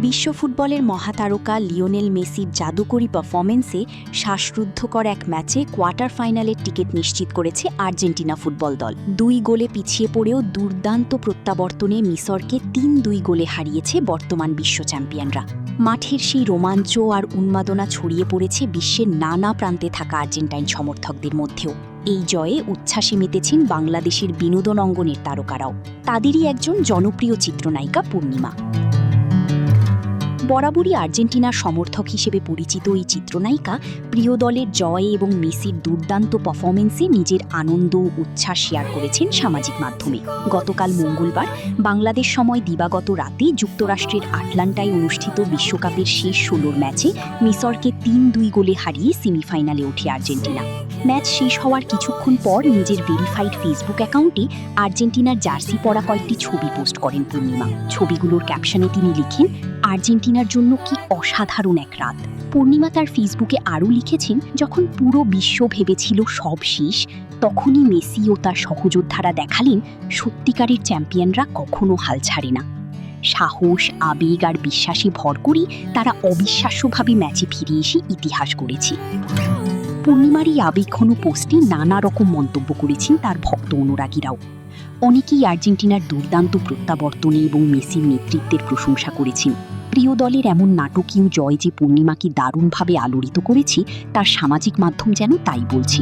বিশ্ব ফুটবলের মহাতারকা লিওনেল মেসির জাদুকরী পারফরমেন্সে শ্বাসরুদ্ধকর এক ম্যাচে কোয়ার্টার ফাইনালের টিকিট নিশ্চিত করেছে আর্জেন্টিনা ফুটবল দল। 2 গোলে পিছিয়ে পড়েও দুর্দান্ত প্রত্যাবর্তনে মিসরকে 3-2 গোলে হারিয়েছে বর্তমান বিশ্ব চ্যাম্পিয়নরা। মাঠের সেই রোমাঞ্চ আর উন্মাদনা ছড়িয়ে পড়েছে বিশ্বের নানা প্রান্তে থাকা আর্জেন্টাইন সমর্থকদের মধ্যেও। এই জয়ে উচ্ছ্বাসে মেতেছেন বাংলাদেশের বিনোদন অঙ্গনের তারকারাও। তাদেরই একজন জনপ্রিয় চিত্রনায়িকা পূর্ণিমা। বরাবরই আর্জেন্টিনার সমর্থক হিসেবে পরিচিত এই চিত্রনায়িকা প্রিয় দলের জয়ে এবং মেসির দুর্দান্ত পারফরমেন্সে নিজের আনন্দ ও উচ্ছ্বাস শেয়ার করেছেন সামাজিক মাধ্যমে। গতকাল মঙ্গলবার বাংলাদেশ সময় দিবাগত রাতে যুক্তরাষ্ট্রের আটলান্টায় অনুষ্ঠিত বিশ্বকাপের শেষ 16 ম্যাচে মিসরকে 3-2 গোলে হারিয়ে সেমিফাইনালে ওঠে আর্জেন্টিনা। ম্যাচ শেষ হওয়ার কিছুক্ষণ পর নিজের ভেরিফাইড ফেসবুক অ্যাকাউন্টে আর্জেন্টিনার জার্সি পরা কয়েকটি ছবি পোস্ট করেন পূর্ণিমা। ছবিগুলোর ক্যাপশনে তিনি লিখেন, আর্জেন্টিনার জন্য কি অসাধারণ এক রাত। পূর্ণিমা তার ফেসবুকে আরও লিখেছেন, যখন পুরো বিশ্ব ভেবেছিল সব শেষ, তখনই মেসি ও তার সহযোদ্ধারা দেখালেন সত্যিকারের চ্যাম্পিয়নরা কখনো হাল ছাড়ে না। সাহস, আবেগ আর বিশ্বাসে ভর করে তারা অবিশ্বাস্যভাবে ম্যাচে ফিরে এসে ইতিহাস গড়েছে। পূর্ণিমার এই আবেগঘন পোস্টে নানা রকম মন্তব্য করেছেন তার ভক্ত অনুরাগীরাও। অনেকেই আর্জেন্টিনার দুর্দান্ত প্রত্যাবর্তনে এবং মেসির নেতৃত্বের প্রশংসা করেছেন। প্রিয় দলের এমন নাটকীয় জয় যে পূর্ণিমাকে দারুণভাবে আলোড়িত করেছে, তার সামাজিক মাধ্যম যেন তাই বলছে।